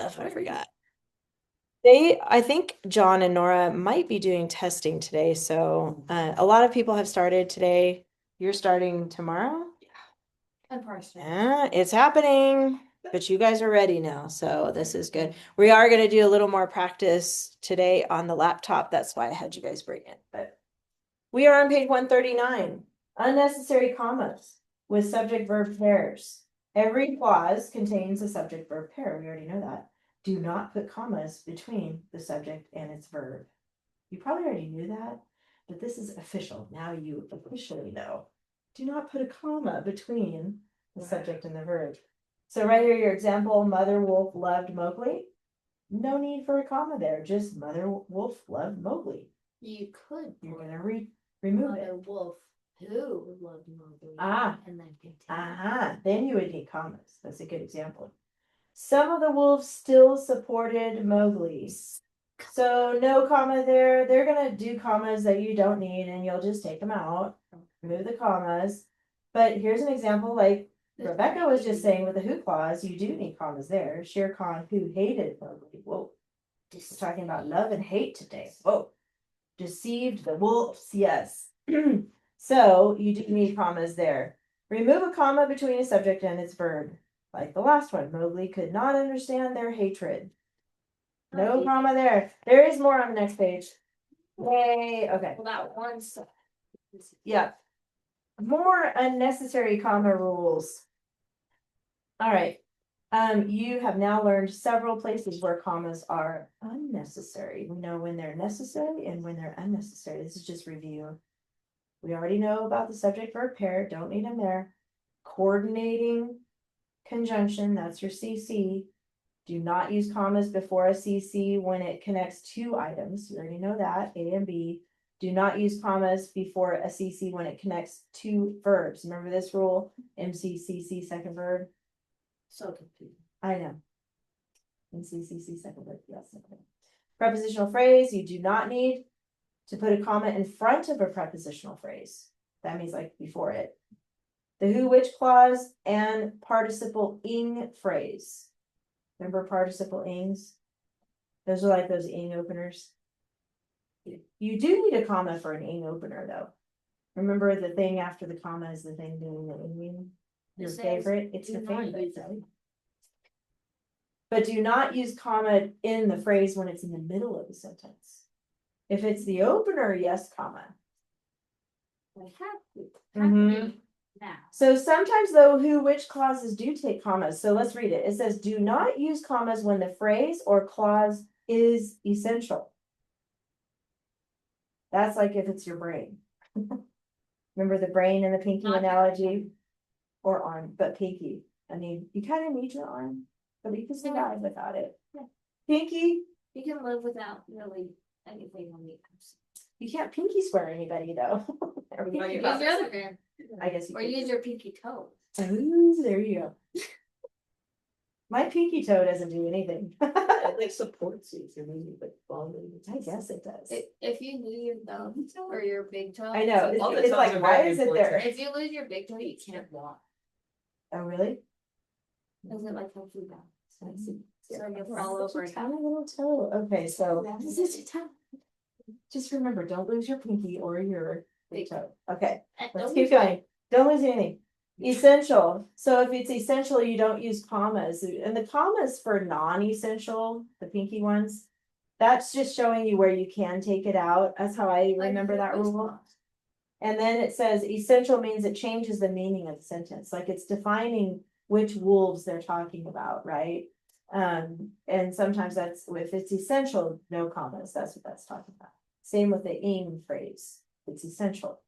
That's what I forgot. I think John and Nora might be doing testing today. So a lot of people have started today. You're starting tomorrow? In person. Yeah, it's happening, but you guys are ready now. So this is good. We are going to do a little more practice today on the laptop. That's why I had you guys bring it. But we are on page 139. Unnecessary commas with subject verb pairs. Every clause contains a subject verb pair. We already know that. Do not put commas between the subject and its verb. You probably already knew that, but this is official. Now you officially know. Do not put a comma between the subject and the verb. So right here, your example, Mother Wolf loved Mowgli. No need for a comma there, just Mother Wolf loved Mowgli. You could You're gonna remove Mother it. Wolf who loved Mowgli. Ah. And then continue. Then you would need commas. That's a good example. Some of the wolves still supported Mowgli. So no comma there. They're gonna do commas that you don't need and you'll just take them out. Remove the commas. But here's an example like Rebecca was just saying with the who clause, you do need commas there. Shere Khan who hated Mowgli. Whoa. We're talking about love and hate today. Whoa. Deceived the wolves, yes. So you do need commas there. Remove a comma between a subject and its verb. Like the last one, Mowgli could not understand their hatred. No comma there. There is more on the next page. Yay, okay. Well, that one's. Yeah. More unnecessary comma rules. All right. You have now learned several places where commas are unnecessary. We know when they're necessary and when they're unnecessary. This is just review. We already know about the subject verb pair, don't need them there. Coordinating conjunction, that's your CC. Do not use commas before a CC when it connects two items. You already know that, A and B. Do not use commas before a CC when it connects two verbs. Remember this rule? MCCC second verb. So confusing. I know. MCCC second verb, yes. Okay. Prepositional phrase, you do not need to put a comma in front of a prepositional phrase. That means like before it. The who, which clause and participle ing phrase. Remember participle ings? Those are like those ing openers. You do need a comma for an ing opener though. Remember the thing after the comma is the thing doing the ing. Your favorite, it's your favorite. But do not use comma in the phrase when it's in the middle of the sentence. If it's the opener, yes, comma. Now. So sometimes though, who, which clauses do take commas. So let's read it. It says, do not use commas when the phrase or clause is essential. That's like if it's your brain. Remember the brain and the pinky Not analogy? Or arm, but pinky. I mean, you kind of need your arm, but you can survive without it. Yeah. Pinky. You can live without really anything on the outside. You can't pinky swear anybody though. Or pinky Use promise. your other hand. I guess you Or could. use your pinky toe. Ooh, there you go. My pinky toe doesn't do anything. It like supports you if you're moving like falling. I guess it does. If you lose your thumb or your big toe. I know. All the It's toes like, are why very is it there? If you lose your big toe, you can't walk. Oh, really? Does it like help you balance? I see. So you'll fall over. Such a tiny little toe. Okay, so just remember, don't lose your pinky or your big toe. Okay, let's keep going. Don't lose anything. Essential. So if it's essential, you don't use commas. And the commas for non-essential, the pinky ones, that's just showing you where you can take it out. That's how I remember that rule. And then it says essential means it changes the meaning of the sentence. Like it's defining which wolves they're talking about, right? And sometimes that's if it's essential, no commas. That's what that's talking about. Same with the ing phrase. It's essential.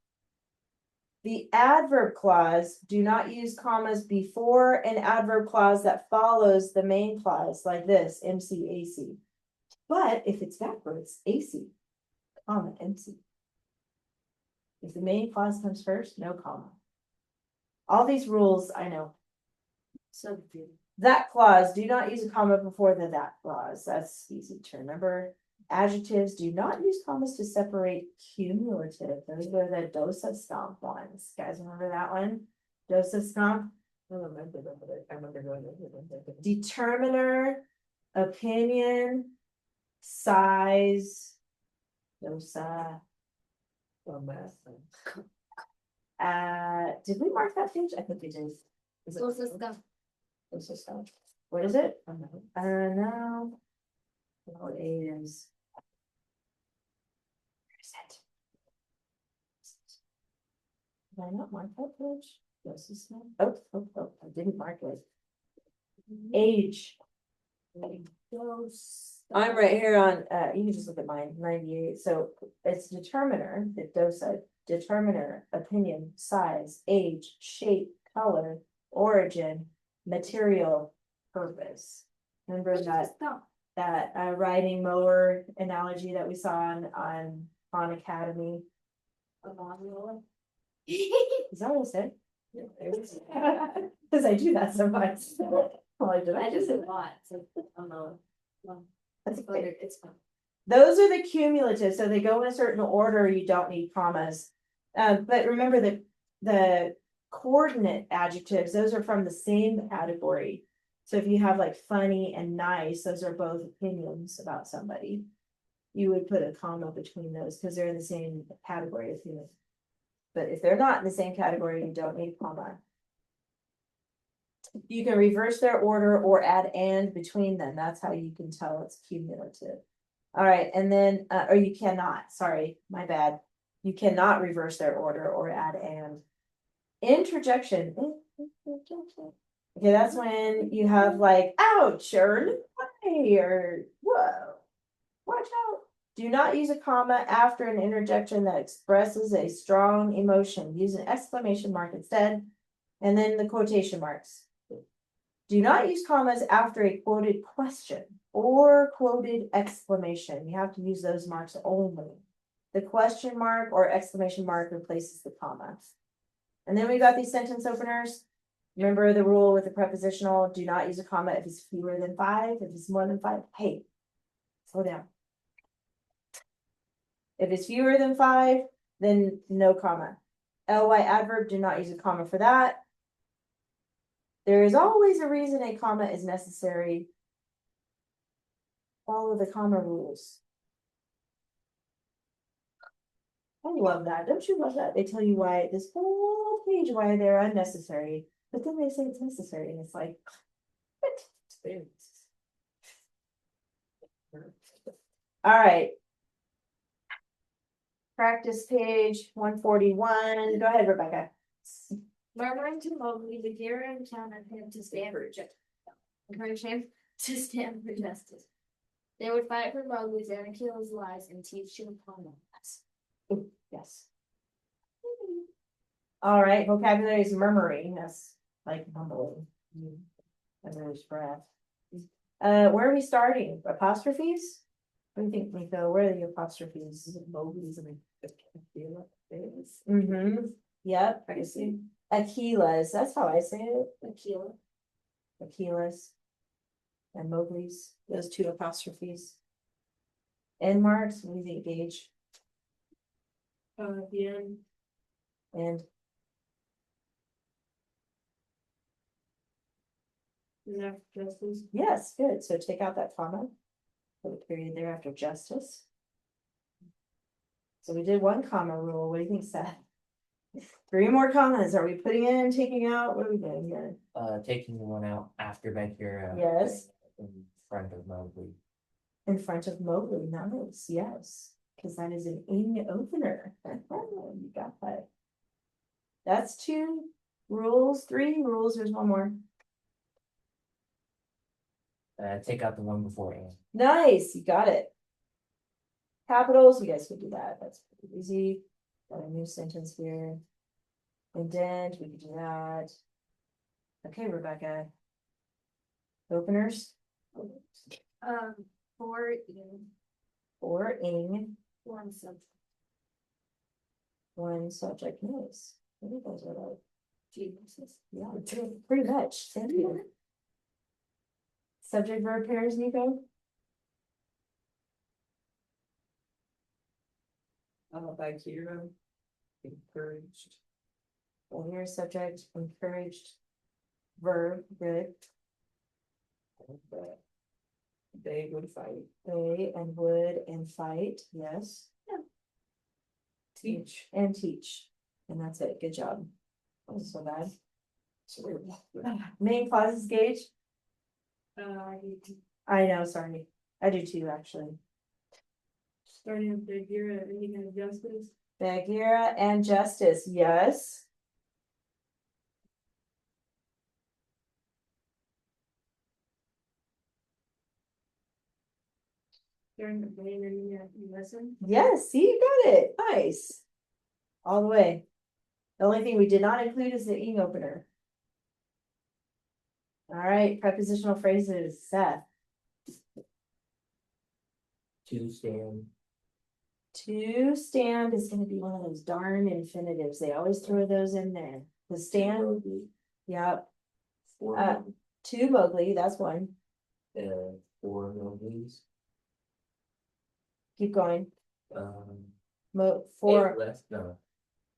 The adverb clause, do not use commas before an adverb clause that follows the main clause, like this, MC, But if it's backwards, AC, comma, MC. If the main clause comes first, no comma. All these rules, I know. So that clause, do not use a comma before the that clause. That's easy to remember. Adjectives, do not use commas to separate cumulative. Those are the dose of stomp ones. Guys, remember that one? Dose of stomp. I don't remember them, but I remember going over them. Determiner, opinion, size, dosa. Math. Did we mark that page? I think we did. Is it? What's this stuff? What's this stuff? What is it? I don't know. I don't know. What it is. Where is it? Did I not mark that page? Yes, it's not. Oh, I didn't mark it. Age. I'm right here on, you can just look at mine, 98, so it's determiner, the dosa, determiner, opinion, size, age, shape, color, origin, material, purpose. Remember that riding mower analogy that we saw on Khan Academy? Is that what I said? Cause I do that sometimes. Well, I did. I just a lot, so I don't know. Well, That's it's fun, okay. it's fun. Those are the cumulative, so they go in a certain order, you don't need commas. But remember that the coordinate adjectives, those are from the same category. So if you have like funny and nice, those are both opinions about somebody. You would put a comma between those because they're in the same category as you. But if they're not in the same category, you don't need comma. You can reverse their order or add and between them. That's how you can tell it's cumulative. All right, and then, or you cannot, sorry, my bad. You cannot reverse their order or add and. Interjection. Okay, that's when you have like, ouch, or hey, or whoa, watch out. Do not use a comma after an interjection that expresses a strong emotion. Use an exclamation mark instead, and then the quotation marks. Do not use commas after a quoted question or quoted exclamation. You have to use those marks only. The question mark or exclamation mark replaces the comma. And then we got these sentence openers. Remember the rule with the prepositional, do not use a comma if it's fewer than 5. If it's more than 5, hey, slow down. If it's fewer than 5, then no comma. ly adverb, do not use a comma for that. There is always a reason a comma is necessary. Follow the comma rules. I love that. Don't you love that? They tell you why this whole page why they're unnecessary, but then they say it's necessary, and it's like, what? All right. Practice page 141. Go ahead, Rebecca. Murmuring to Mowgli, the deer encountered him to stand for encourage him to stand for justice. They would fight for Mowgli's and Akela's lives and teach him commonwealths. Yes. All right, vocabulary is murmuring. That's like mumbling. Under his breath. Where are we starting? Apostrophes? What do you think, Nico? Where are the apostrophes? Is it Mowgli's and Akela? Mm-hmm. Yep. I see. Akila's. That's how I say it. Akela. Akila's. And Mowgli's. Those two apostrophes. End marks. What do you think, Gage? The end. And Enough justice. yes, good. So take out that comma. Put a period there after justice. So we did one comma rule. What do you think, Seth? 3 more commas. Are we putting in, taking out? What are we doing here? Taking one out after Bagheera. Yes. In front of Mowgli. In front of Mowgli. Nice. Yes. Because that is an ing opener. You got that. That's 2 rules. 3 rules. There's one more. Take out the one before and. Nice. You got it. Capitals. You guys could do that. That's pretty easy. Got a new sentence here. Indent. We could do that. Okay, Rebecca. Openers. For in Or ing. one subject. One subject. Nice. I think those are like, Jesus. yeah, pretty much. Thank you. Subject verb pairs, Nico? Bagheera. Encouraged. Well, here's subject, encouraged, verb, good. They would fight. They and would and fight, yes, Teach. and teach. And that's it, good job. Wasn't so bad. Main clauses, Gage? I know, sorry. I do too, actually. Starting with the year of any kind of justice. Bagheera and justice, yes. During the day, you listen. Yes, see, you got it, nice. All the way. The only thing we did not include is the ing opener. All right, prepositional phrases, Seth. To stand. To stand is gonna be one of those darn infinitives. They always throw those in there. The stand, yep. To Mowgli, that's one. For Mowgli's. Keep going. Eight For, less, no,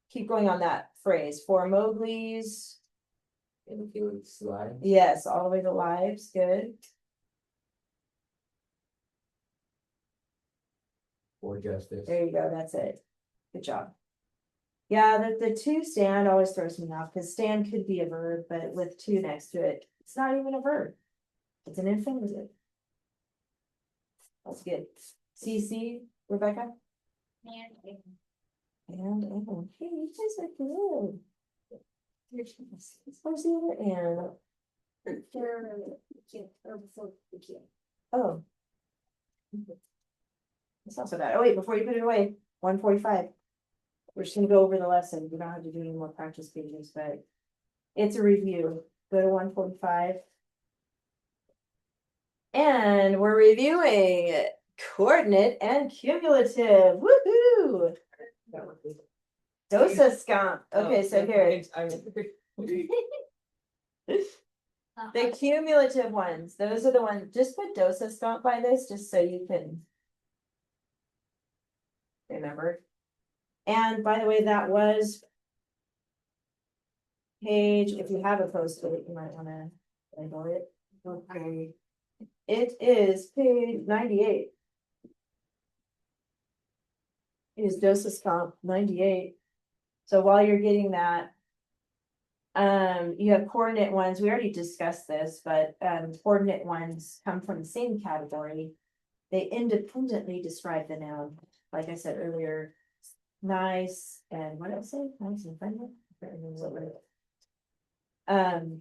keep going on that phrase. For Mowgli's, in the field slide. yes, all the way to lives, good. For justice. There you go, that's it. Good job. Yeah, the to stand always throws me off, because stand could be a verb, but with to next to it, it's not even a verb. It's an infinitive. That's good. CC, Rebecca? And And, hey, you guys are good. Where's the other and? or before the kid. Oh. It's not so bad. Oh wait, before you put it away, 145. We're just gonna go over the lesson. We don't have to do any more practice pages, but it's a review. Go to 145. And we're reviewing coordinate and cumulative. Woohoo! Dosa skunk. Okay, so here. The cumulative ones, those are the ones, just put dosa skunk by this, just so you can remember. And by the way, that was page, if you have a post-it, you might wanna label it. Okay. It is page 98. It is dosis comp 98. So while you're getting that, you have coordinate ones. We already discussed this, but coordinate ones come from the same category. They independently describe the noun. Like I said earlier, nice and what did I say? Nice and friendly. I can't remember what it was.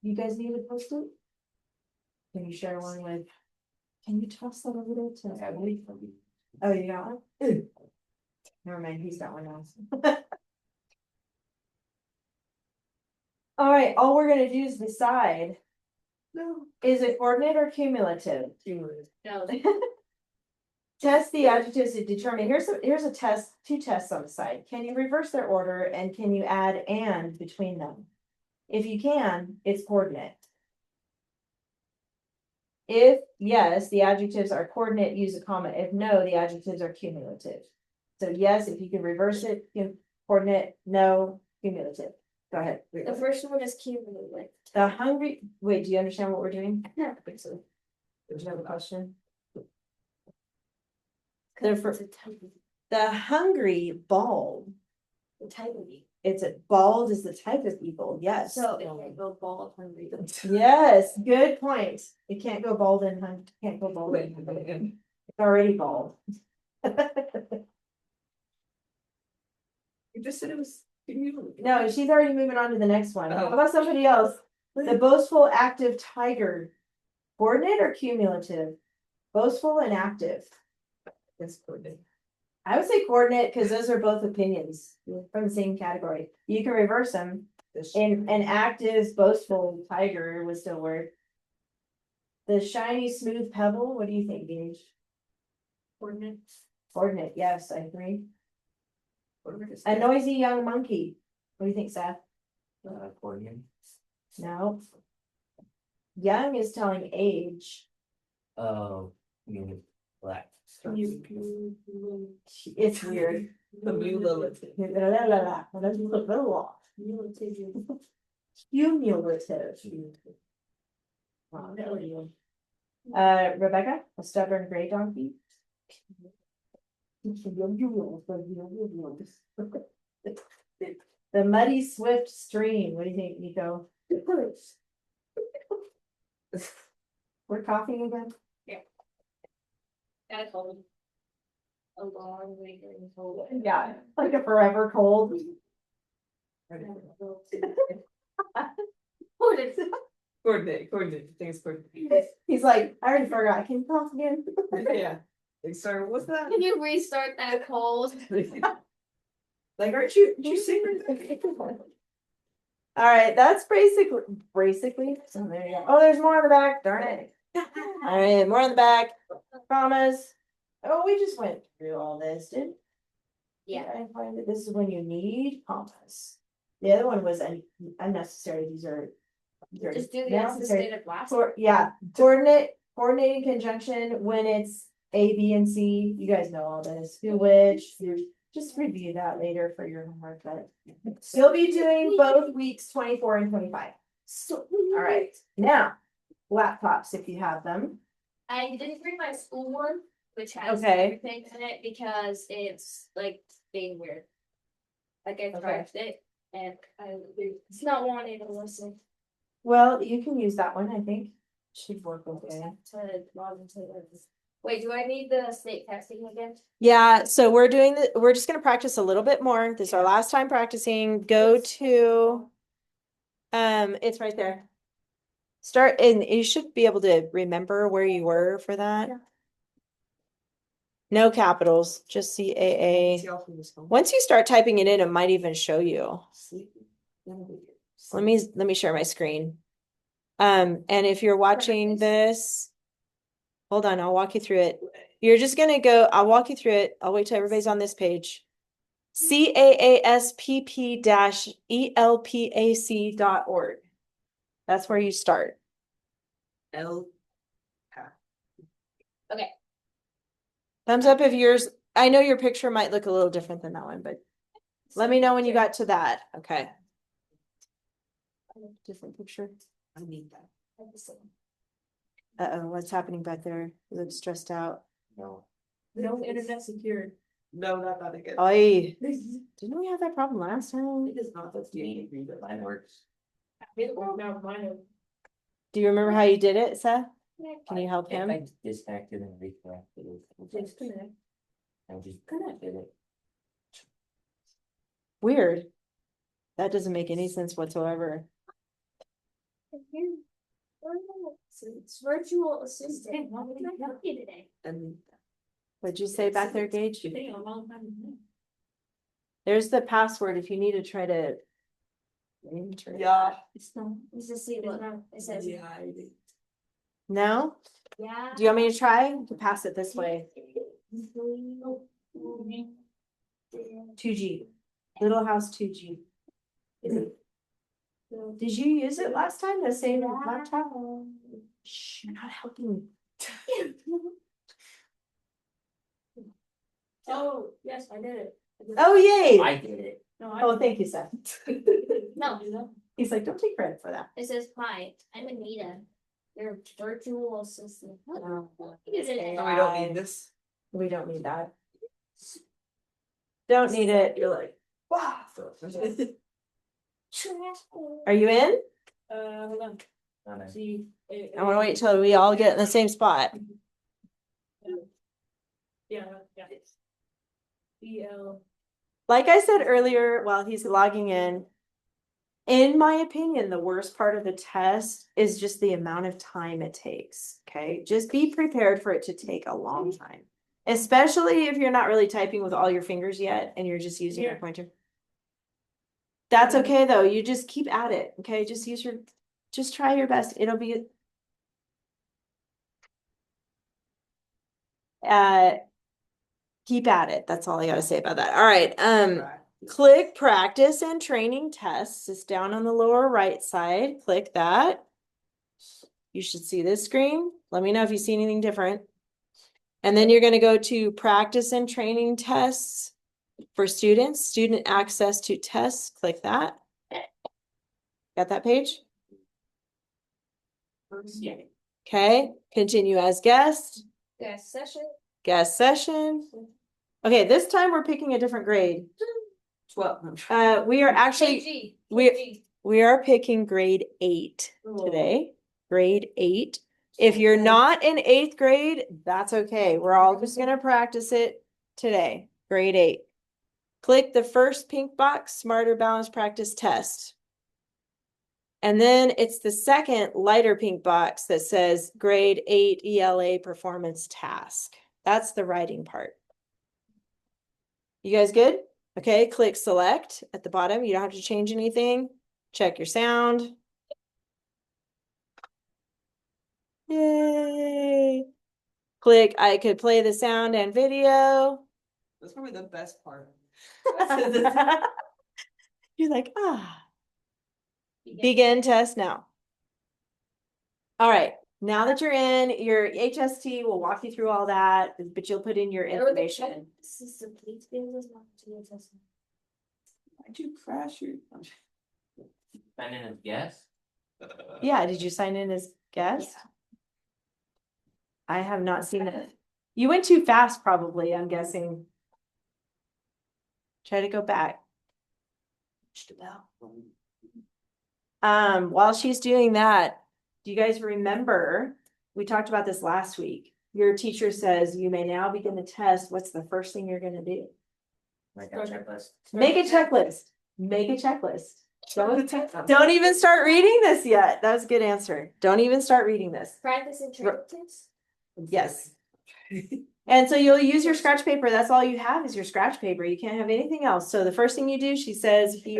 You guys need a post-it? Can you share one with? Can you toss that over there to? Oh, you got one? Never mind, he's got one now. All right, all we're gonna do is decide. No. Is it coordinate or cumulative? No. Test the adjectives to determine, here's a test, two tests on the side. Can you reverse their order and can you add and between them? If you can, it's coordinate. If yes, the adjectives are coordinate, use a comma. If no, the adjectives are cumulative. So yes, if you can reverse it, coordinate, no, cumulative. Go ahead. The first one is cumulative. The hungry, wait, do you understand what we're doing? Yeah. I think so. Did you have a question? It's The a type of, The hungry bald, the type of eagle. it's a bald is the type of eagle, yes. So it can go bald hungry. Yes, good point. It can't go bald and can't go bald and hungry. It's already bald. You just said it was. No, she's already moving on to the next one. How Oh. about somebody else? The boastful active tiger. Coordinate or cumulative? Boastful and active. It's coordinate. I would say coordinate because those are both opinions from the same category. You can reverse them. And an active boastful tiger would still work. The shiny smooth pebble, what do you think, Gage? Coordinate. Coordinate, yes, I agree. A noisy young monkey. What do you think, Seth? Accordion. No. Young is telling age. Oh, you mean black. It's weird. The blue Cumulative. Rebecca, a stubborn gray donkey. The muddy swift stream. What do you think, Nico? We're coughing again. Got a cold. A long lingering cold. Yeah, like a forever cold. Coordinate, things coordinate. He's like, I already forgot. Can you cough again? Yeah. Like, sorry, what's that? Can you restart that cold? Like, aren't you singing? All right, that's basically. So there you go. Oh, there's more on the back. Darn it. All right, more on the back. Promise. Oh, we just went through all this, didn't? Yeah. I find that this is when you need commas. The other one was unnecessary. These are Just do the necessary. opposite of last. Yeah, coordinating conjunction when it's A, B, and C. You guys know all this. Do which. Just review that later for your homework, but still be doing both weeks 24 and 25. So, all right, now laptops if you have them. I didn't bring my school one, which has Okay. everything in it because it's like being weird. Like I Okay. charged it and it's not wanting to listen Well, you can use that one, I think. Should work okay. to log into this. Wait, do I need the state testing again? Yeah, so we're just gonna practice a little bit more. This is our last time practicing. Go to, it's right there. Start, and you should be able to remember where you were for that. Yeah. No capitals, just CAA. Once you start typing it in, it might even show you. Let me share my screen. And if you're watching this, hold on, I'll walk you through it. You're just gonna go, I'll walk you through it. I'll wait till everybody's on this page. CAASPP-ELPAC.org. That's where you start. L. Okay. Thumbs up if yours, I know your picture might look a little different than that one, but let me know when you got to that. Okay. Different picture. I need that. Uh-oh, what's happening back there? You look stressed out. No. No internet secured. No, not that again. Oy, didn't we have that problem last time? It is not, that's me. The line works. Now mine. Do you remember how you did it, Seth? Can you help If him? I disconnected and reconnected it. Disconnect. I just connected it. Weird. That doesn't make any sense whatsoever. It's virtual assistant. What can I help you today? And What'd you say back there, Gage? Taking a long time. There's the password if you need to try to. enter it. yeah. It's not. Let's just see what it says. Yeah, I did. No? Yeah. Do you want me to try? To pass it this way. 2G. Little House 2G. Did you use it last time? The same laptop? Shh, you're not helping. Oh, yes, I did it. Oh, yay. I did it. No, I Oh, thank you, Seth. No, He's like, don't take credit for that. it says, hi, I'm Anita, your virtual assistant. Oh, You did it. So we don't need this. We don't need that. Don't need it. You're like, wow. Are you in? Hold on. No. See. I want to wait till we all get in the same spot. Yeah, yeah. EL. Like I said earlier, while he's logging in my opinion, the worst part of the test is just the amount of time it takes. Okay, just be prepared for it to take a long time, especially if you're not really typing with all your fingers yet and you're just using your pointer. That's okay though. You just keep at it. Okay, just try your best. It'll be keep at it. That's all I gotta say about that. All right. Click practice and training tests. It's down on the lower right side. Click that. You should see this screen. Let me know if you see anything different. And then you're going to go to practice and training tests for students, student access to tests. Click that. Got that page? Yeah. Okay, continue as guest, Guest session. guest session. Okay, this time we're picking a different grade. 12. We are actually, KG. we- we are picking grade 8 today. Grade 8. If you're not in 8th grade, that's okay. We're all just gonna practice it today. Grade 8. Click the first pink box, Smarter Balance Practice Test. And then it's the second lighter pink box that says grade 8 ELA performance task. That's the writing part. You guys good? Okay, click select at the bottom. You don't have to change anything. Check your sound. Yay. Click I could play the sound and video. That's probably the best part. You're like, begin test now. All right, now that you're in, your HST will walk you through all that, but you'll put in your information. System, please be able to not do it as Why'd you crash your? Sign in as guest. Yeah, did you sign in as guest? I have not seen it. You went too fast, probably, I'm guessing. Try to go back. Push the bell. While she's doing that, do you guys remember, we talked about this last week. Your teacher says you may now begin the test. What's the first thing you're gonna do? Like a checklist. Make a checklist. Make a checklist. Don't even start reading this yet. That was a good answer. Don't even start reading this. practice and practice. Yes. And so you'll use your scratch paper. That's all you have is your scratch paper. You can't have anything else. So the first thing you do, she says, he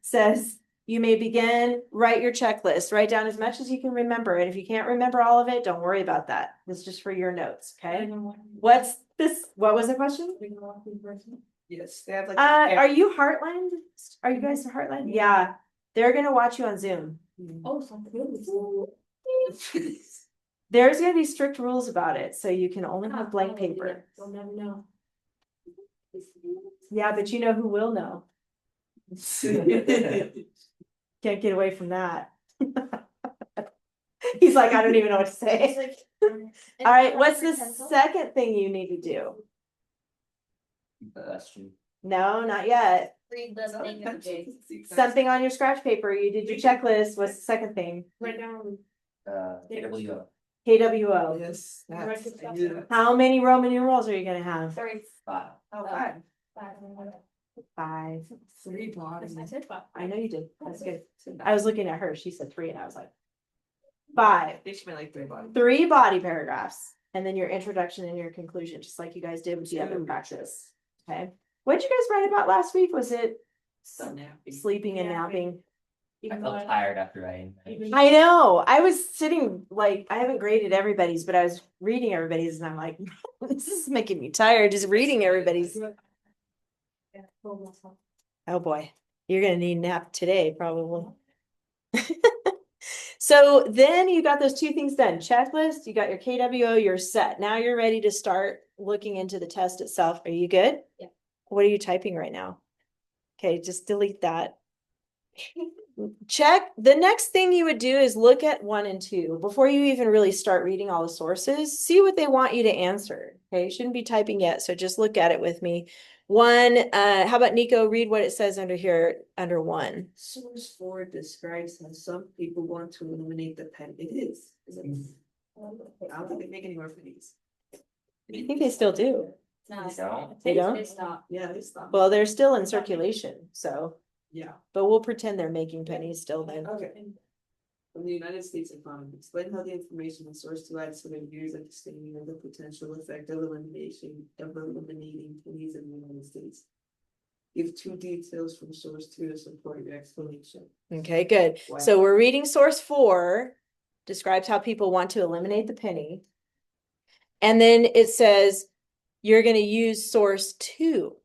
says, you may begin, write your checklist, write down as much as you can remember. And if you can't remember all of it, don't worry about that. This is just for your notes, okay? What's this? What was the question? Yes, they have like. Are you Heartland? Are you guys Heartland? Yeah, they're gonna watch you on Zoom. Oh, something. There's gonna be strict rules about it, so you can only have blank paper. You'll never know. Yeah, but you know who will know. Can't get away from that. He's like, I don't even know what to say. All right, what's the second thing you need to do? Question. No, not yet. Read the thing of Jake. Something on your scratch paper. You did your checklist. What's the second thing? Right now. KWO. KWO. Yes. Right. Yeah. How many Roman numerals are you gonna have? 5. Oh, five. 5. 3 bodies. I said five. I know you did. That's good. I was looking at her. She said 3 and I was like, 5. They should be like 3 bodies. 3 body paragraphs. And then your introduction and your conclusion, just like you guys did with the other practice. Okay. What did you guys write about last week? Was it So nappy. sleeping and napping? I felt tired after writing. I know. I was sitting like I haven't graded everybody's, but I was reading everybody's, and I'm like, this is making me tired just reading everybody's. Oh boy, you're gonna need a nap today, probably. So then you got those 2 things done. Checklist, you got your KWO, you're set. Now you're ready to start looking into the test itself. Are you good? Yeah. What are you typing right now? Okay, just delete that. Check. The next thing you would do is look at 1 and 2 before you even really start reading all the sources. See what they want you to answer. Okay, you shouldn't be typing yet, so just look at it with me. 1, how about Nico, read what it says under here, under 1. Source 4 describes how some people want to eliminate the pen. It is. Is it? I don't think they make any more for these. I think they still do. No, Don't? They don't? They stop. Yeah, they stop. Well, they're still in circulation, so, Yeah. but we'll pretend they're making pennies still then. Okay. From the United States economy, explain how the information in source 2 adds to their views understanding of the potential effect of eliminating pennies in the United States. Give 2 details from source 2 to support your explanation. Okay, good. Wow. So we're reading source 4, describes how people want to eliminate the penny. And then it says you're going to use source 2.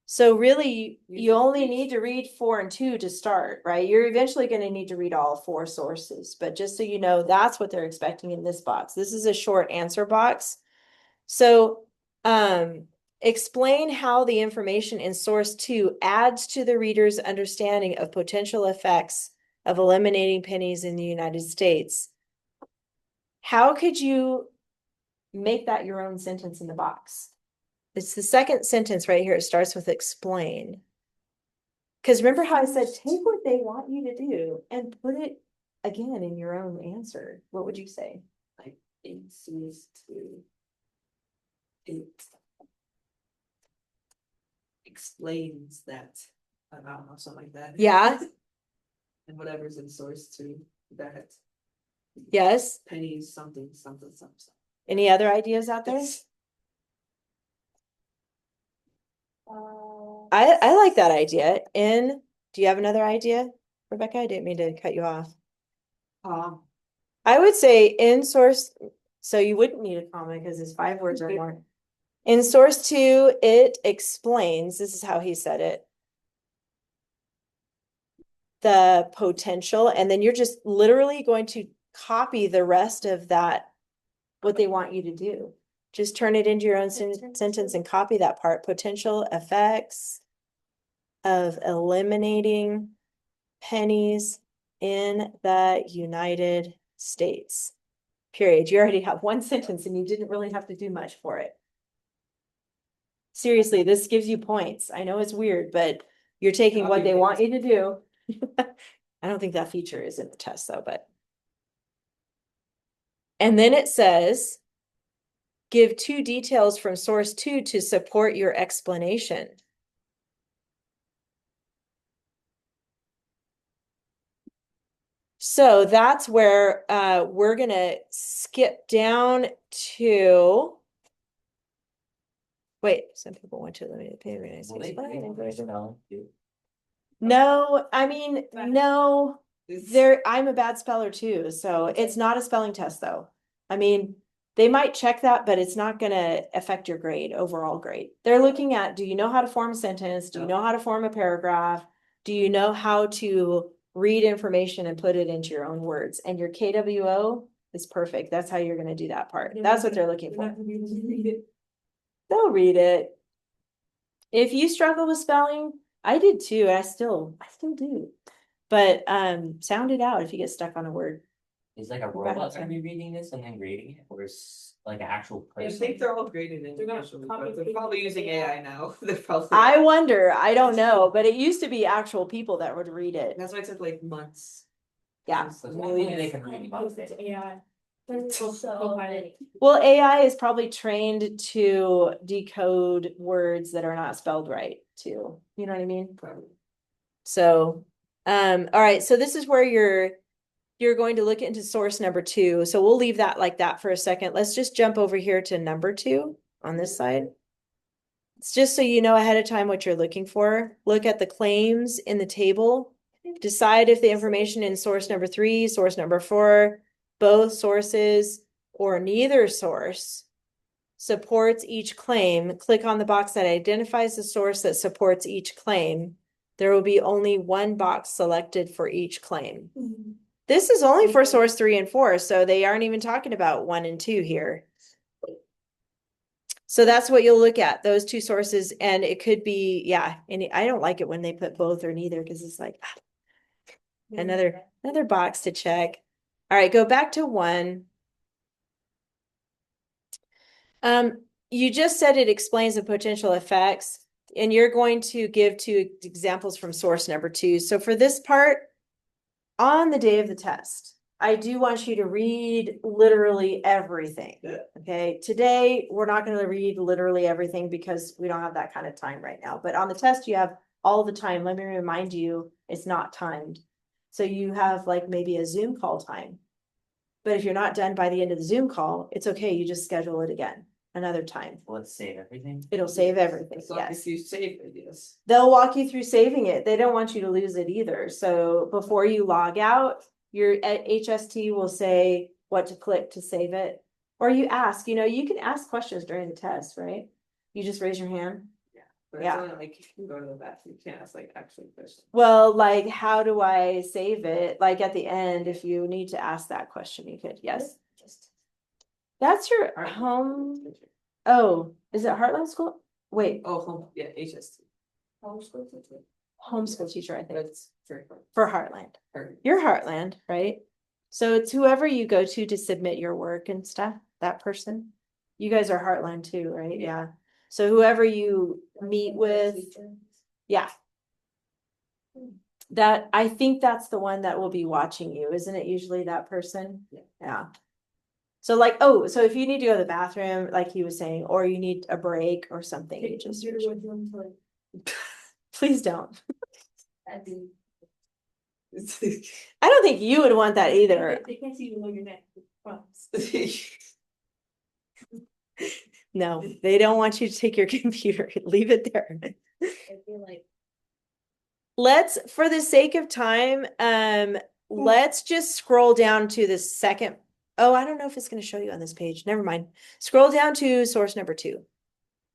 So really, you only need to read 4 and 2 to start, right? You're eventually going to need to read all 4 sources, but just so you know, that's what they're expecting in this box. This is a short answer box. So, explain how the information in source 2 adds to the reader's understanding of potential effects of eliminating pennies in the United States. How could you make that your own sentence in the box? It's the second sentence right here. It starts with explain. Because remember how I said, take what they want you to do and put it again in your own answer. What would you say? Like, it seems to. It. Explains that, I don't know, something like that. Yeah, And whatever's in source to that. yes. Pennies, something, something, something. Any other ideas out there? I like that idea. Do you have another idea, Rebecca? I didn't mean to cut you off. I would say in source, so you wouldn't need a comma because it's 5 words or more. In source 2, it explains, this is how he said it, the potential, and then you're just literally going to copy the rest of that, what they want you to do. Just turn it into your own sentence and copy that part. Potential effects of eliminating pennies in the United States. Period. You already have one sentence and you didn't really have to do much for it. Seriously, this gives you points. I know it's weird, but you're taking what they want you to do. I don't think that feature is in the test though, but. And then it says, give 2 details from source 2 to support your explanation. So that's where we're gonna skip down to. Wait, some people want to limit pay raise. Will they spell too? No, I mean, no, I'm a bad speller too, so it's not a spelling test though. I mean, they might check that, but it's not gonna affect your grade, overall grade. They're looking at, do you know how to form a sentence? Do you know how to form a paragraph? Do you know how to read information and put it into your own words? And your KWO is perfect. That's how you're gonna do that part. That's what they're looking for. They'll read it. If you struggle with spelling, I did too. I still do. But sound it out if you get stuck on a word. Is like a robot gonna be reading this and then grading it, or is like an actual I person? think they're all graded individually, but they're probably using AI now. They're probably. I wonder, I don't know, but it used to be actual people that would read it. That's why it took like months. Yeah. So maybe they can read about it. AI. So many. Well, AI is probably trained to decode words that are not spelled right too. You know what I mean? Probably. So, all right. So this is where you're going to look into source number 2. So we'll leave that like that for a second. Let's just jump over here to number 2 on this side. It's just so you know ahead of time what you're looking for. Look at the claims in the table. Decide if the information in source number 3, source number 4, both sources, or neither source supports each claim. Click on the box that identifies the source that supports each claim. There will be only one box selected for each claim. This is only for source 3 and 4, so they aren't even talking about 1 and 2 here. So that's what you'll look at, those 2 sources, and it could be, yeah, and I don't like it when they put both or neither, because it's like another box to check. All right, go back to 1. You just said it explains the potential effects, and you're going to give 2 examples from source number 2. So for this part, on the day of the test, I do want you to read literally everything. Okay, today we're not going to read literally everything because we don't have that kind of time right now. But on the test, you have all the time. Let me remind you, it's not timed. So you have like maybe a Zoom call time. But if you're not done by the end of the Zoom call, it's okay. You just schedule it again another time. Will it save everything? It'll save everything. So Yes. if you save it, yes. They'll walk you through saving it. They don't want you to lose it either. So before you log out, your HST will say what to click to save it. Or you ask, you can ask questions during the test, right? You just raise your hand. But Yeah. it's only like if you go to the bathroom, you can't ask like actual questions. Well, like, how do I save it? Like at the end, if you need to ask that question, you could. Yes. That's your home. Oh, is it Heartland School? Wait, Oh, home, yeah, HST. homeschool teacher, I think, That's for for Heartland. her. You're Heartland, right? So it's whoever you go to submit your work and stuff, that person. You guys are Heartland too, right? Yeah. So whoever you meet with, yeah. That, I think that's the one that will be watching you, isn't it usually that person? Yeah. Yeah. So like, oh, so if you need to go to the bathroom, like he was saying, or you need a break or something, you just, please don't. That'd be. I don't think you would want that either. They can't see you on your neck. Promise. No, they don't want you to take your computer. Leave it there. I feel like. Let's, for the sake of time, let's just scroll down to the second. Oh, I don't know if it's going to show you on this page. Never mind. Scroll down to source number 2.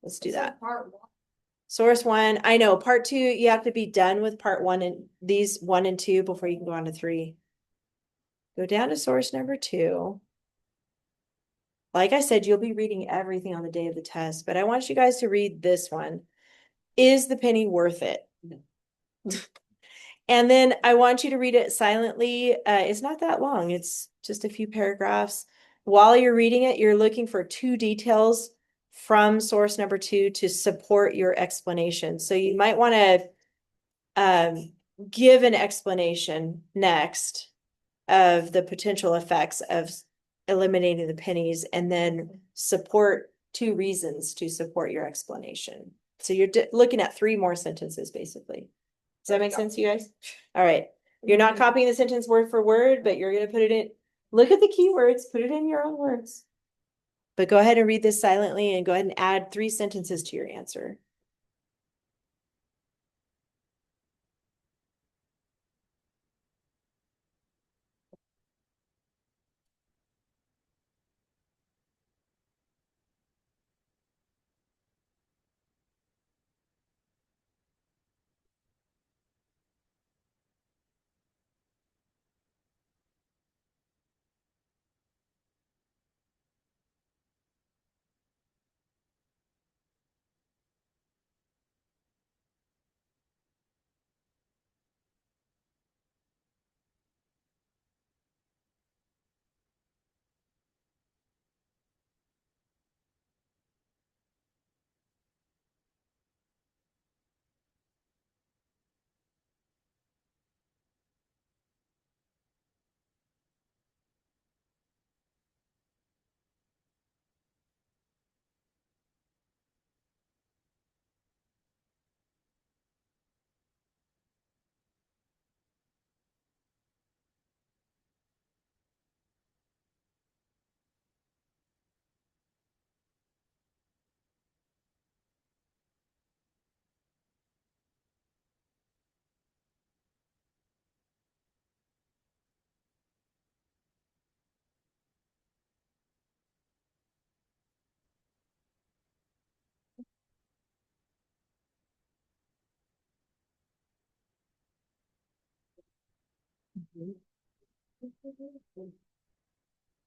Let's do that. Part 1. Source 1. I know part 2, you have to be done with part 1 and these 1 and 2 before you can go on to 3. Go down to source number 2. Like I said, you'll be reading everything on the day of the test, but I want you guys to read this one. Is the penny worth it? No. And then I want you to read it silently. It's not that long. It's just a few paragraphs. While you're reading it, you're looking for 2 details from source number 2 to support your explanation. So you might want to give an explanation next of the potential effects of eliminating the pennies, and then support 2 reasons to support your explanation. So you're looking at 3 more sentences, basically. Does that make sense, you guys? All right. You're not copying the sentence word for word, but you're going to put it in. Look at the keywords, put it in your own words. But go ahead and read this silently and go ahead and add 3 sentences to your answer.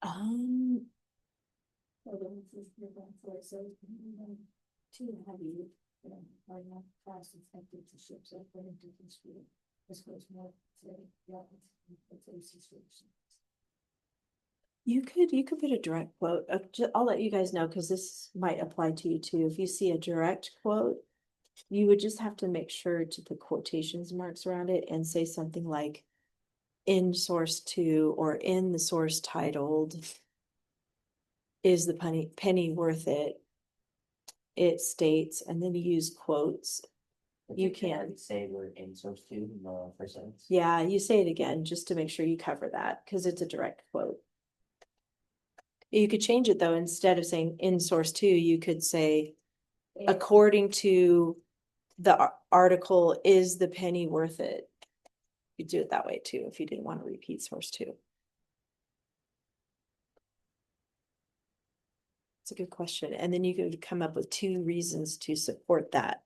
Um, Too heavy. Are not fast effective to ships according to history. This goes more you could put a direct quote. I'll let you guys know because this might apply to you too. If you see a direct quote, you would just have to make sure to put quotations marks around it and say something like in source 2 or in the source titled, is the penny worth it? It states, and then you use quotes. You can say we're in source 2 in the first sentence. Yeah, you say it again just to make sure you cover that because it's a direct quote. You could change it though. Instead of saying in source 2, you could say according to the article, is the penny worth it? You do it that way too if you didn't want to repeat source 2. It's a good question. And then you could come up with 2 reasons to support that.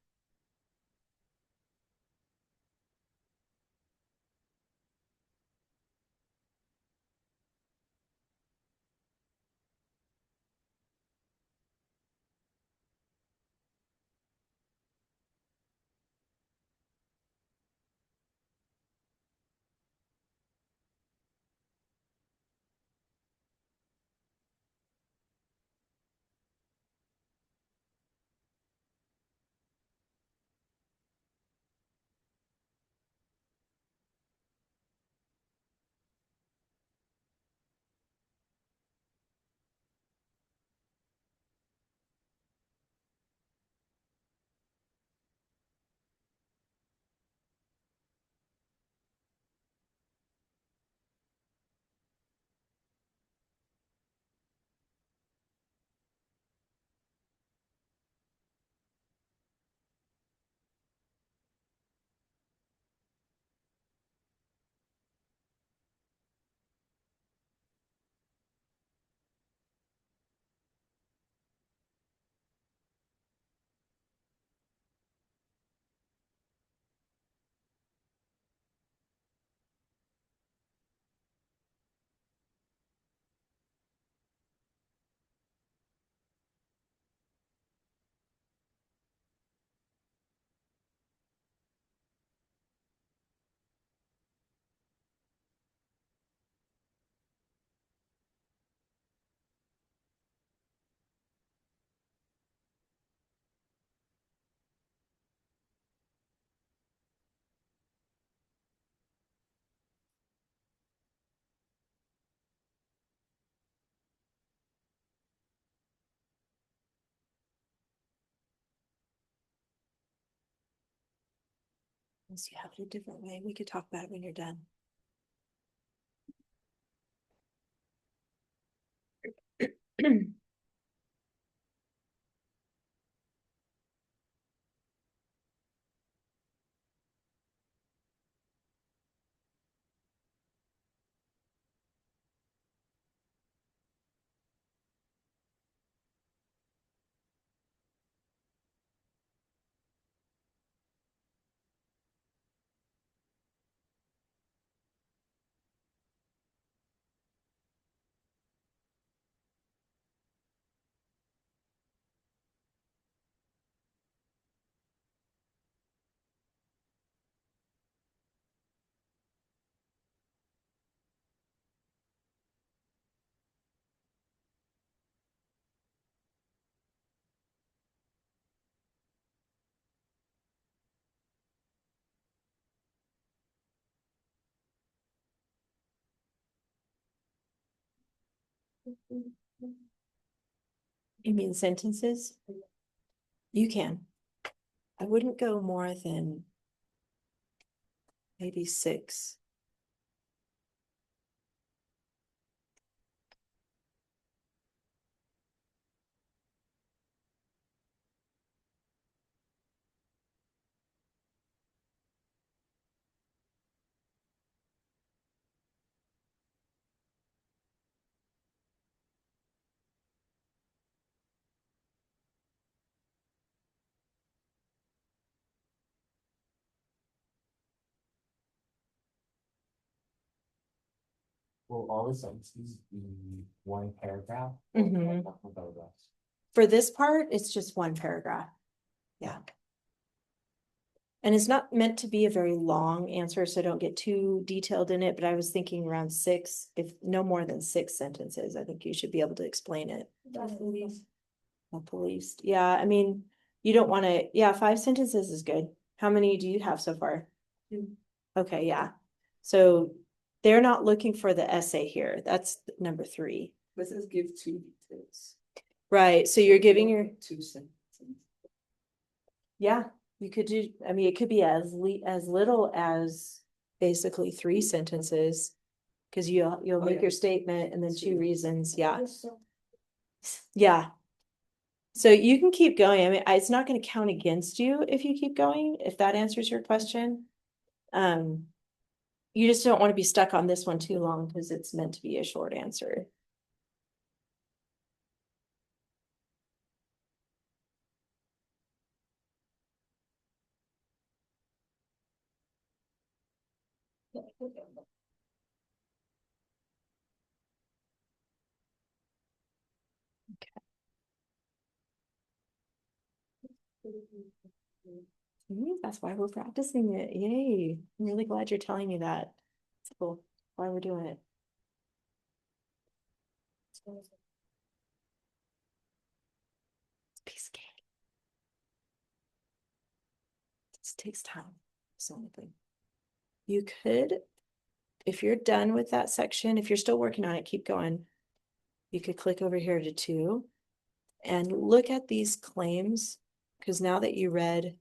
Unless you have it a different way, we could talk about it when you're done. You mean sentences? You can. I wouldn't go more than maybe 6. Will all the sentences be one paragraph? Mhm. Or paragraphs? For this part, it's just one paragraph. Yeah. And it's not meant to be a very long answer, so don't get too detailed in it, but I was thinking around 6, if no more than 6 sentences, I think you should be able to explain it. At the least, yeah, I mean, you don't want to, yeah, 5 sentences is good. How many do you have so far? 2. Okay, yeah. So they're not looking for the essay here. That's number 3. But says give 2 details. Right, so you're giving your, 2 sentences. yeah, you could do, I mean, it could be as little as basically 3 sentences. Cause you'll Oh, make yeah. your statement and then 2 2. reasons, yeah. Yeah. So you can keep going. I mean, it's not gonna count against you if you keep going, if that answers your question. You just don't want to be stuck on this one too long because it's meant to be a short answer. That's why we're practicing it. Yay. I'm really glad you're telling me that. It's cool. Why we're doing it. It's a piece of cake. This takes time. So anything. You could, if you're done with that section, if you're still working on it, keep going. You could click over here to 2 and look at these claims. Because now that you read,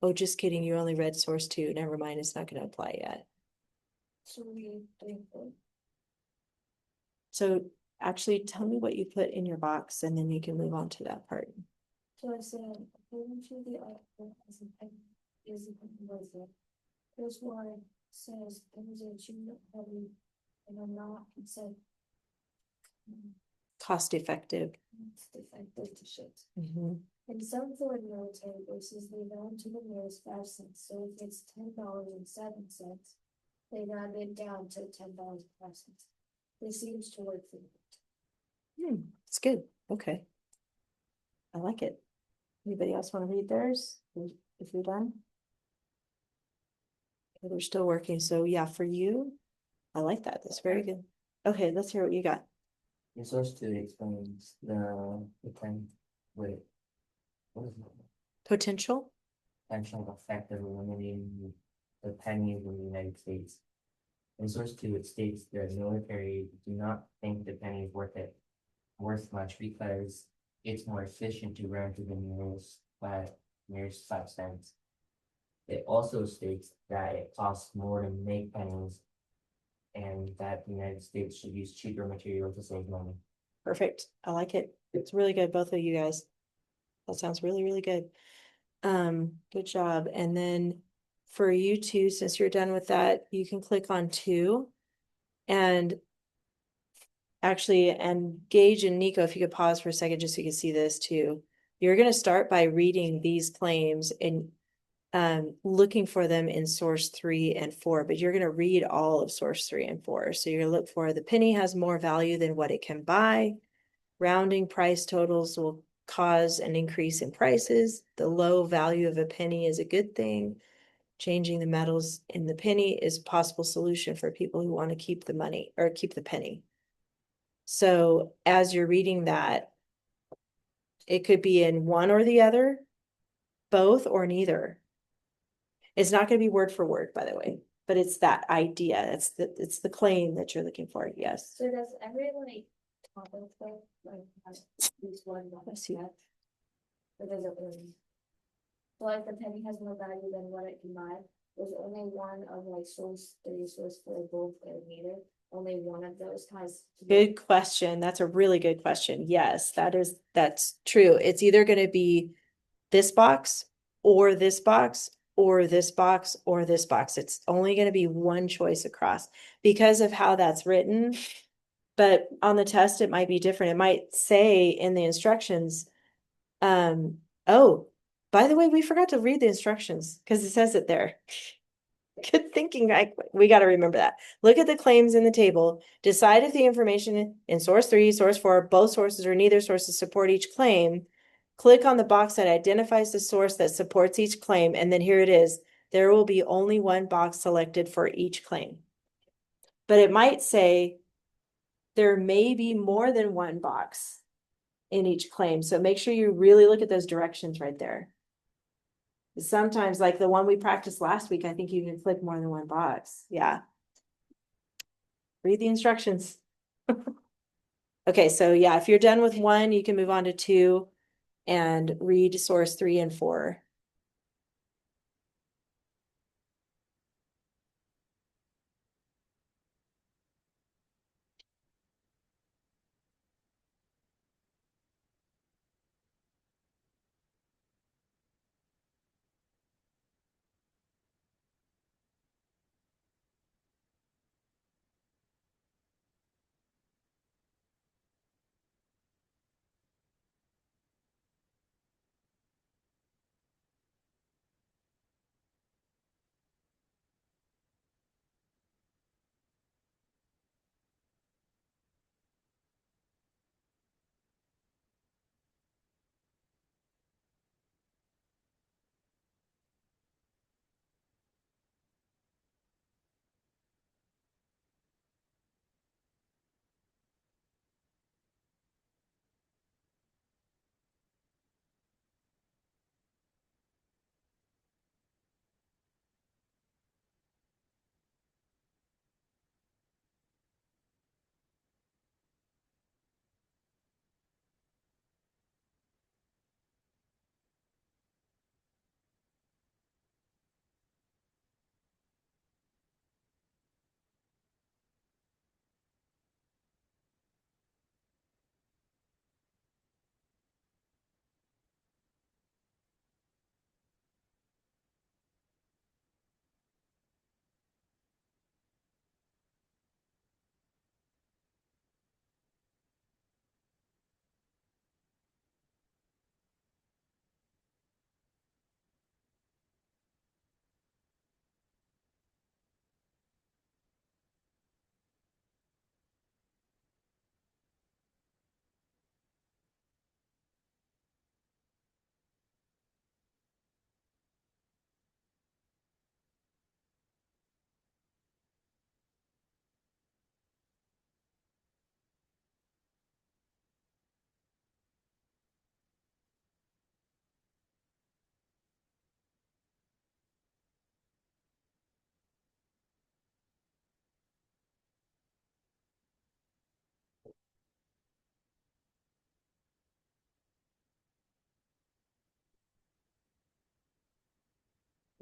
oh, just kidding, you only read source 2. Never mind, it's not going to apply yet. So actually tell me what you put in your box and then you can move on to that part. So I said, according to the article, as an is a composer. Here's why it says things are too heavy and are not, it said. Cost effective. It's defective to shit. Mhm. In some foreign military bases, they round to the nearest 5 cents. So if it's $10.07, they round it down to $10.05. This seems to work for me. It's good. Okay. I like it. Anybody else want to read theirs? If you're done? Okay, they're still working. So yeah, for you, I like that. That's very good. Okay, let's hear what you got. In source 2 explains the plan with what is it? Potential. Potential effect of eliminating the pennies in the United States. In source 2, it states the military do not think the penny is worth much because it's more efficient to round to the nearest 5 cents. It also states that it costs more to make pennies and that the United States should use cheaper material to save money. Perfect. I like it. It's really good, both of you guys. That sounds really, really good. Good job. And then for you two, since you're done with that, you can click on 2. And actually, and Gage and Nico, if you could pause for a second, just so you can see this too. You're gonna start by reading these claims and looking for them in source 3 and 4, but you're gonna read all of source 3 and 4. So you're gonna look for the penny has more value than what it can buy. Rounding price totals will cause an increase in prices. The low value of a penny is a good thing. Changing the metals in the penny is a possible solution for people who want to keep the money or keep the penny. So as you're reading that, it could be in one or the other, both or neither. It's not going to be word for word, by the way, but it's that idea. It's the claim that you're looking for. Yes. So does every like topic like have at least one Let's see. that? Or does it really? So like the penny has more value than what it can buy. There's only one of like source 3, source 4, both or neither. Only one of those has. Good question. That's a really good question. Yes, that's true. It's either going to be this box or this box or this box or this box. It's only going to be one choice across because of how that's written. But on the test, it might be different. It might say in the instructions, oh, by the way, we forgot to read the instructions because it says it there. Good thinking. We got to remember that. Look at the claims in the table. Decide if the information in source 3, source 4, both sources or neither sources support each claim. Click on the box that identifies the source that supports each claim. And then here it is. There will be only one box selected for each claim. But it might say there may be more than one box in each claim. So make sure you really look at those directions right there. Sometimes, like the one we practiced last week, I think you can click more than one box. Yeah. Read the instructions. Okay, so yeah, if you're done with 1, you can move on to 2 and read source 3 and 4.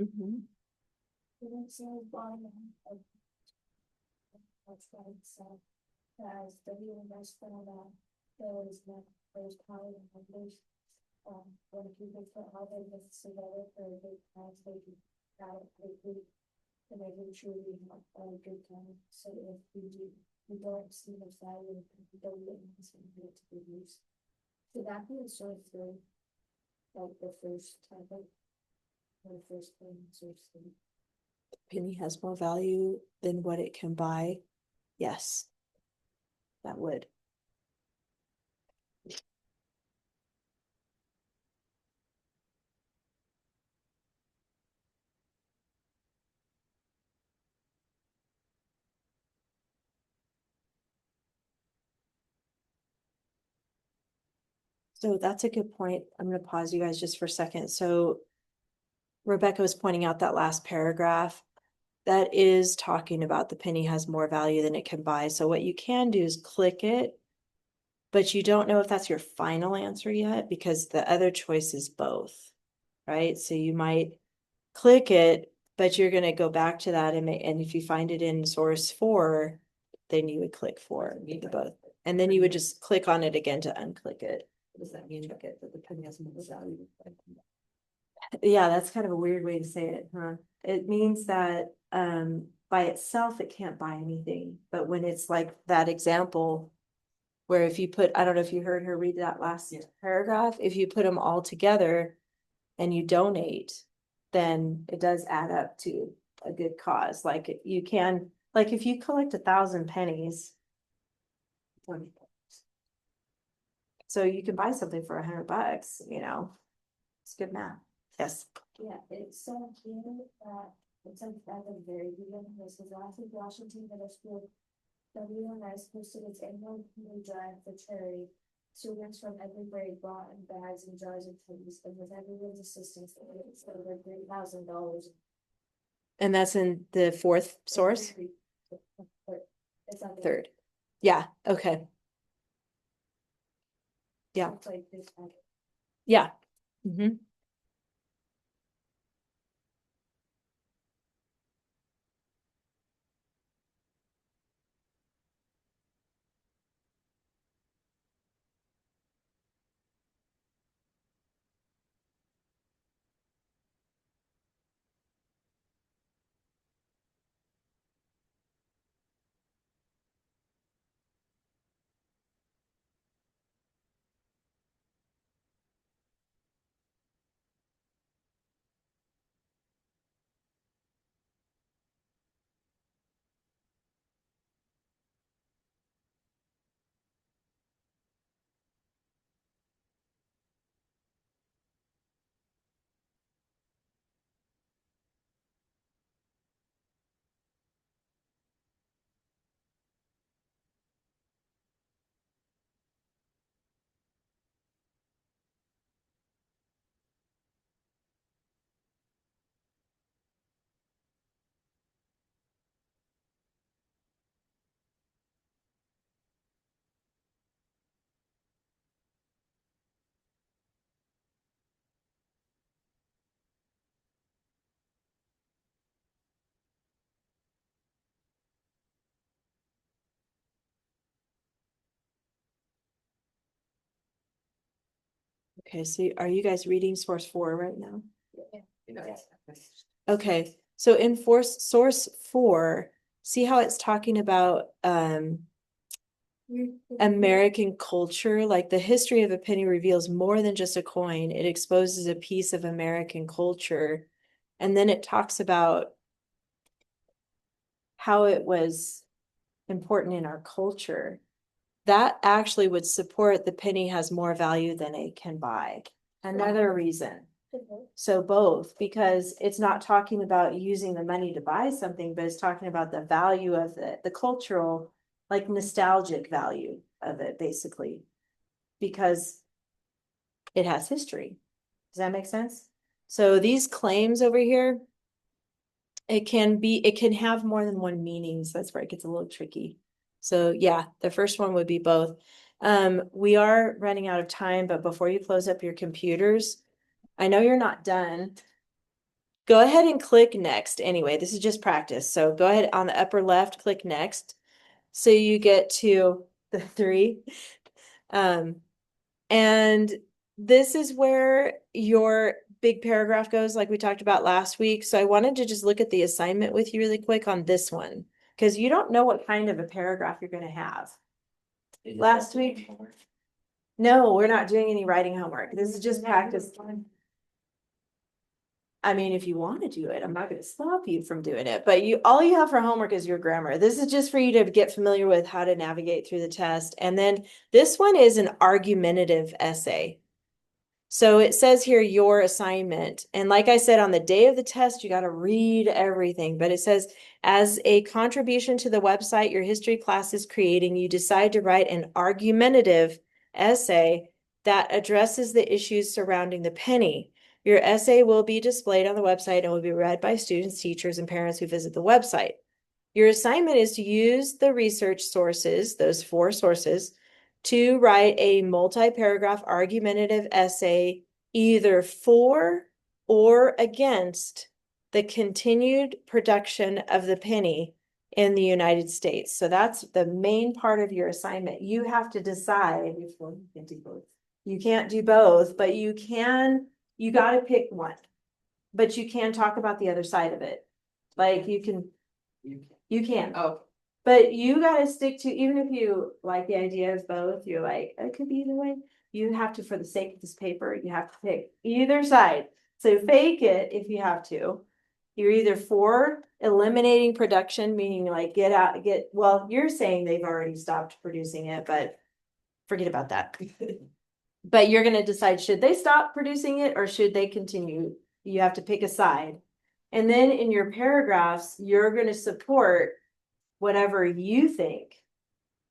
Mhm. It says bottom of. That's right, so, as the universe found out, there's power in numbers. When people put all their myths together for a good cause, they can got it quickly. And they can truly have a good time, so if we don't see much value, we don't get anything to good use. So that be sort of the, like the first topic. Or the first thing, sort of thing. Penny has more value than what it can buy. Yes. That would. So that's a good point. I'm gonna pause you guys just for a second. So Rebecca was pointing out that last paragraph. That is talking about the penny has more value than it can buy. So what you can do is click it, but you don't know if that's your final answer yet because the other choice is both, right? So you might click it, but you're gonna go back to that and if you find it in source 4, then you would click 4, do both. And then you would just click on it again to unclick it. What does that mean? Check it, that the penny has more value. Yeah, that's kind of a weird way to say it, huh? It means that by itself it can't buy anything, but when it's like that example where if you put, I don't know if you heard her read that last paragraph, if you put them all together and you donate, then it does add up to a good cause. Like you can, like if you collect 1,000 pennies, so you can buy something for $100, you know, it's good math. Yes. Yeah, it's so here that it's like at the very beginning, this is last week Washington Middle School. WNS posted its annual food drive for charity. Students from every grade brought in bags and jars of pennies, and with everyone's assistance, they raised over $3,000. And that's in the fourth source? It's on the Third. Yeah, okay. Yeah. It's like this packet. Yeah. Mm-hmm. Okay, so are you guys reading source 4 right now? Okay, so in source 4, see how it's talking about American culture, like the history of a penny reveals more than just a coin. It exposes a piece of American culture. And then it talks about how it was important in our culture. That actually would support the penny has more value than it can buy. Another reason. So both, because it's not talking about using the money to buy something, but it's talking about the value of the cultural, like nostalgic value of it, basically. Because it has history. Does that make sense? So these claims over here, it can have more than one meaning. So that's where it gets a little tricky. So yeah, the first one would be both. We are running out of time, but before you close up your computers, I know you're not done. Go ahead and click next. Anyway, this is just practice. So go ahead on the upper left, click next. So you get to the 3. And this is where your big paragraph goes, like we talked about last week. So I wanted to just look at the assignment with you really quick on this one, because you don't know what kind of a paragraph you're going to have. Is it Last also week? homework? No, we're not doing any writing homework. This is just practice. I mean, if you want to do it, I'm not going to stop you from doing it, but all you have for homework is your grammar. This is just for you to get familiar with how to navigate through the test. And then this one is an argumentative essay. So it says here your assignment. And like I said, on the day of the test, you got to read everything. But it says, as a contribution to the website your history class is creating, you decide to write an argumentative essay that addresses the issues surrounding the penny. Your essay will be displayed on the website and will be read by students, teachers, and parents who visit the website. Your assignment is to use the research sources, those 4 sources, to write a multi-paragraph argumentative essay either for or against the continued production of the penny in the United States. So that's the main part of your assignment. You have to decide. You can't do both, but you got to pick one. But you can talk about the other side of it. Like you can. Oh, But you gotta stick to, even if you like the idea of both, you're like, it could be either way. You have to, for the sake of this paper, you have to pick either side. So fake it if you have to. You're either for eliminating production, meaning like well, you're saying they've already stopped producing it, but forget about that. But you're gonna decide, should they stop producing it or should they continue? You have to pick a side. And then in your paragraphs, you're gonna support whatever you think.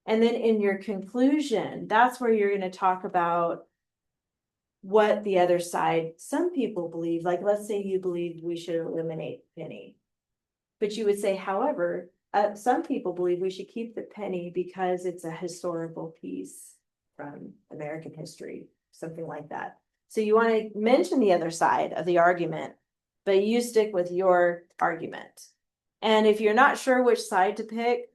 And then in your conclusion, that's where you're going to talk about what the other side, some people believe, like let's say you believe we should eliminate penny. But you would say, however, some people believe we should keep the penny because it's a historical piece from American history, something like that. So you want to mention the other side of the argument, but you stick with your argument. And if you're not sure which side to pick,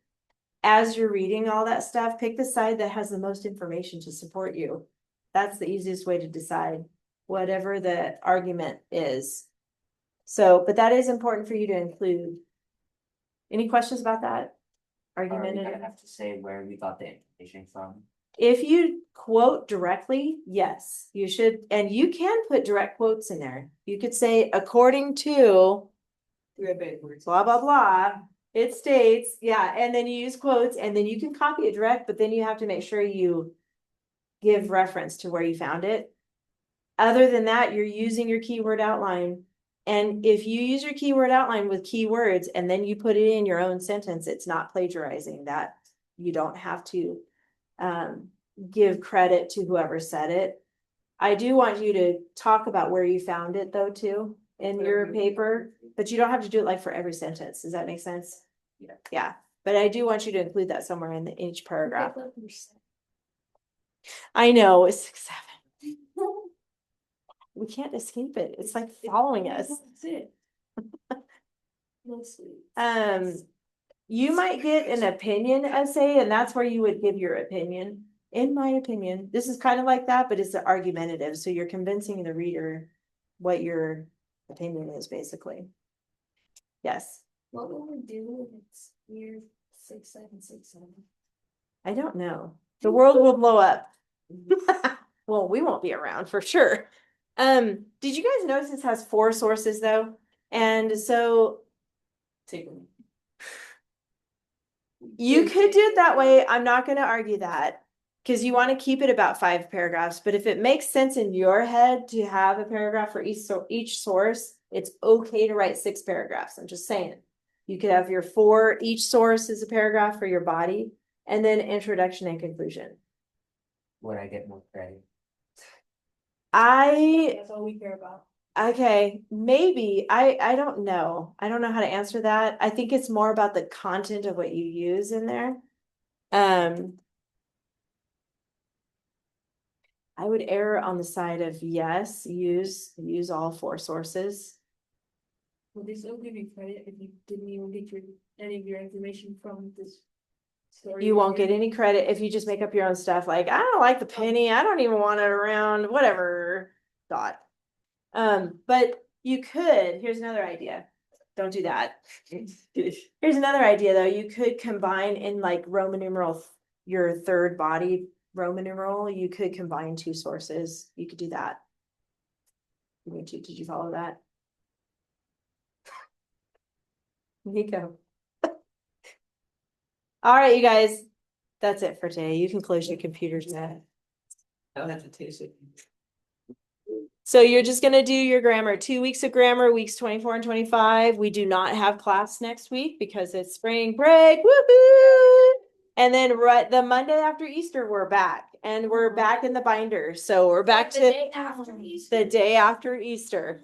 as you're reading all that stuff, pick the side that has the most information to support you. That's the easiest way to decide whatever the argument is. So, but that is important for you to include. Any questions about that? Are we Argument? gonna have to say where we got the information from? If you quote directly, yes, you should. And you can put direct quotes in there. You could say, according to blah, blah, blah. It states, yeah, and then you use quotes and then you can copy it direct, but then you have to make sure you give reference to where you found it. Other than that, you're using your keyword outline. And if you use your keyword outline with keywords and then you put it in your own sentence, it's not plagiarizing. That you don't have to give credit to whoever said it. I do want you to talk about where you found it though, too, in your paper, but you don't have to do it like for every sentence. Does that make sense? Yeah, but I do want you to include that somewhere in each paragraph. I know, it's 6-7. We can't escape it. It's like following us. You might get an opinion essay, and that's where you would give your opinion. In my opinion, this is kind of like that, but it's an argumentative. So you're convincing the reader what your opinion is, basically. Yes. What will we do when it's year 6767? I don't know. The world will blow up. Well, we won't be around for sure. Did you guys notice this has 4 sources though? And so you could do it that way. I'm not going to argue that because you want to keep it about 5 paragraphs. But if it makes sense in your head to have a paragraph for each source, it's okay to write 6 paragraphs. I'm just saying. You could have your 4, each source is a paragraph for your body, and then introduction and conclusion. Would I get more credit? That's all we care about. Okay, maybe. I don't know. I don't know how to answer that. I think it's more about the content of what you use in there. I would err on the side of yes, use all 4 sources. Will they still give you credit if you didn't even get any of your information from this story? You won't get any credit if you just make up your own stuff. Like, I don't like the penny. I don't even want it around, whatever. Thought. But you could, here's another idea. Don't do that. Here's another idea though. You could combine in like Roman numeral, your third body Roman numeral, you could combine two sources. You could do that. Did you follow that? Nico. All right, you guys. That's it for today. You can close your computers now. No hesitation. So you're just gonna do your grammar, 2 weeks of grammar, weeks 24 and 25. We do not have class next week because it's spring break. Whoopee! And then right the Monday after Easter, we're back and we're back in the binder. So we're back The to day after Easter. the day after Easter.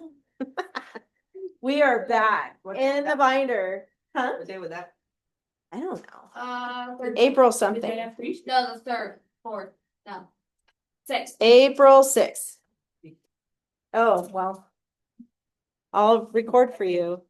We are back in the binder. Huh? What day was that? I don't know. Third- April The day something. after Easter? No, the third, fourth, no. 6th. April 6th. Oh, well. I'll record for you.